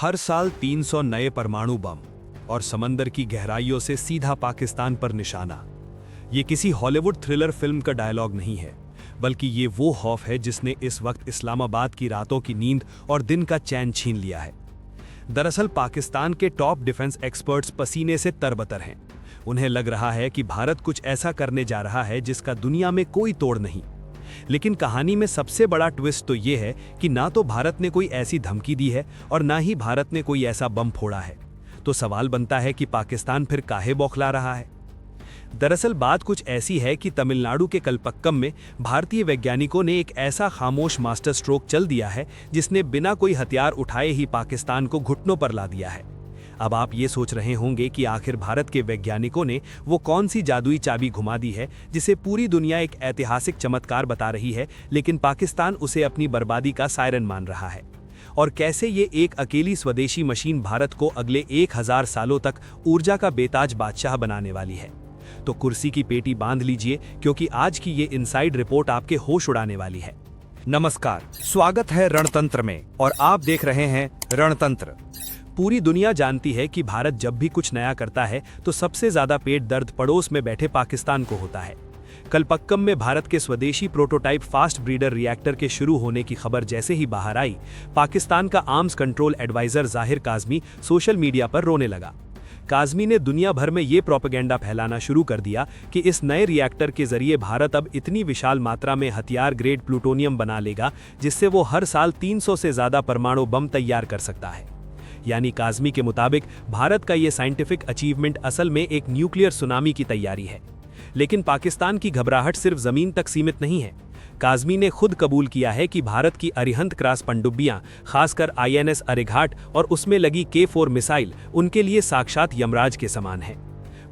हर साल 300 नए परमाणु बम और समंदर की गहराइयों से सीधा पाकिस्तान पर निशाना। ये किसी हॉलीवुड थ्रिलर फिल्म का डायलॉग नहीं है, बल्कि ये वो खौफ है जिसने इस वक्त इस्लामाबाद की रातों की नींद और दिन का चैन छीन लिया है। दरअसल पाकिस्तान के टॉप डिफेंस एक्सपर्ट्स पसीने से तरबतर हैं। उन्हें लग रहा है कि भारत कुछ ऐसा करने जा रहा है जिसका दुनिया में कोई तोड़ नहीं। लेकिन कहानी में सबसे बड़ा ट्विस्ट तो ये है कि ना तो भारत ने कोई ऐसी धमकी दी है और ना ही भारत ने कोई ऐसा बम फोड़ा है। तो सवाल बनता है कि पाकिस्तान फिर काहे बौखला रहा है। दरअसल बात कुछ ऐसी है कि तमिलनाडु के कलपक्कम में भारतीय वैज्ञानिकों ने एक ऐसा खामोश मास्टर स्ट्रोक चल दिया है जिसने बिना कोई हथियार उठाए ही पाकिस्तान को घुटनों पर ला दिया है। अब आप ये सोच रहे होंगे कि आखिर भारत के वैज्ञानिकों ने वो कौन सी जादुई चाबी घुमा दी है जिसे पूरी दुनिया एक ऐतिहासिक चमत्कार बता रही है, लेकिन पाकिस्तान उसे अपनी बर्बादी का सायरन मान रहा है। और कैसे ये एक अकेली स्वदेशी मशीन भारत को अगले 1000 सालों तक ऊर्जा का बेताज बादशाह बनाने वाली है। तो कुर्सी की पेटी बांध लीजिए, क्योंकि आज की ये इनसाइड रिपोर्ट आपके होश उड़ाने वाली है। नमस्कार, स्वागत है रणतंत्र में और आप देख रहे हैं रणतंत्र। पूरी दुनिया जानती है कि भारत जब भी कुछ नया करता है तो सबसे ज्यादा पेट दर्द पड़ोस में बैठे पाकिस्तान को होता है। कलपक्कम में भारत के स्वदेशी प्रोटोटाइप फास्ट ब्रीडर रिएक्टर के शुरू होने की खबर जैसे ही बाहर आई, पाकिस्तान का आर्म्स कंट्रोल एडवाइजर जाहिर काज़मी सोशल मीडिया पर रोने लगा। काज़मी ने दुनिया भर में ये प्रोपेगेंडा फैलाना शुरू कर दिया कि इस नए रिएक्टर के जरिए भारत अब इतनी विशाल मात्रा में हथियार ग्रेड प्लूटोनियम बना लेगा जिससे वो हर साल 300 से ज्यादा परमाणु बम तैयार कर सकता है। यानी काज़मी के मुताबिक भारत का ये साइंटिफिक अचीवमेंट असल में एक न्यूक्लियर सुनामी की तैयारी है। लेकिन पाकिस्तान की घबराहट सिर्फ जमीन तक सीमित नहीं है। काज़मी ने खुद कबूल किया है कि भारत की अरिहंत क्रास पनडुब्बियां, खासकर INS अरिघाट और उसमें लगी K4 मिसाइल उनके लिए साक्षात यमराज के समान है।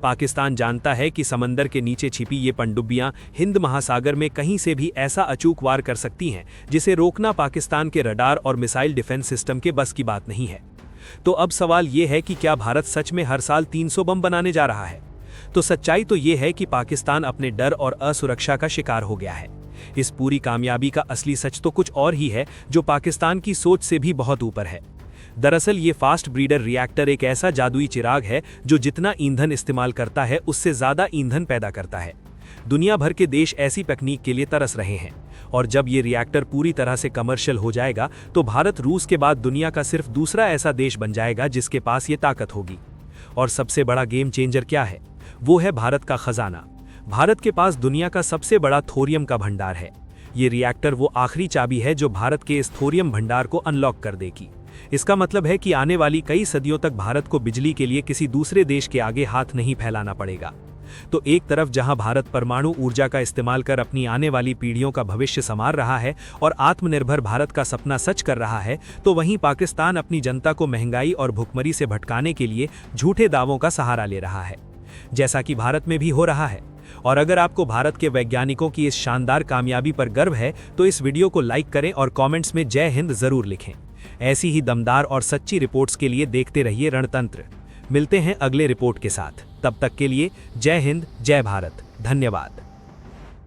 पाकिस्तान जानता है कि समंदर के नीचे छिपी ये पनडुब्बियां हिंद महासागर में कहीं से भी ऐसा अचूक वार कर सकती हैं जिसे रोकना पाकिस्तान के रडार और मिसाइल डिफेंस सिस्टम के बस की बात नहीं है। तो अब सवाल ये है कि क्या भारत सच में हर साल 300 बम बनाने जा रहा है? तो सच्चाई तो ये है कि पाकिस्तान अपने डर और असुरक्षा का शिकार हो गया है। इस पूरी कामयाबी का असली सच तो कुछ और ही है, जो पाकिस्तान की सोच से भी बहुत ऊपर है। दरअसल ये फास्ट ब्रीडर रिएक्टर एक ऐसा जादुई चिराग है जो जितना ईंधन इस्तेमाल करता है उससे ज्यादा ईंधन पैदा करता है। दुनिया भर के देश ऐसी तकनीक के लिए तरस रहे हैं और जब ये रिएक्टर पूरी तरह से कमर्शियल हो जाएगा तो भारत रूस के बाद दुनिया का सिर्फ दूसरा ऐसा देश बन जाएगा जिसके पास ये ताकत होगी। और सबसे बड़ा गेम चेंजर क्या है? वो है भारत का खजाना। भारत के पास दुनिया का सबसे बड़ा थोरियम का भंडार है। ये रिएक्टर वो आखिरी चाबी है जो भारत के इस थोरियम भंडार को अनलॉक कर देगी। इसका मतलब है कि आने वाली कई सदियों तक भारत को बिजली के लिए किसी दूसरे देश के आगे हाथ नहीं फैलाना पड़ेगा। तो एक तरफ जहां भारत परमाणु ऊर्जा का इस्तेमाल कर अपनी आने वाली पीढ़ियों का भविष्य संवार रहा है और आत्मनिर्भर भारत का सपना सच कर रहा है, तो वहीं पाकिस्तान अपनी जनता को महंगाई और भुखमरी से भटकाने के लिए झूठे दावों का सहारा ले रहा है, जैसा कि भारत में भी हो रहा है। और अगर आपको भारत के वैज्ञानिकों की इस शानदार कामयाबी पर गर्व है तो इस वीडियो को लाइक करें और कमेंट्स में जय हिंद जरूर लिखें। ऐसी ही दमदार और सच्ची रिपोर्ट्स के लिए देखते रहिए रणतंत्र। मिलते हैं अगले रिपोर्ट के साथ। तब तक के लिए जय हिंद, जय भारत, धन्यवाद।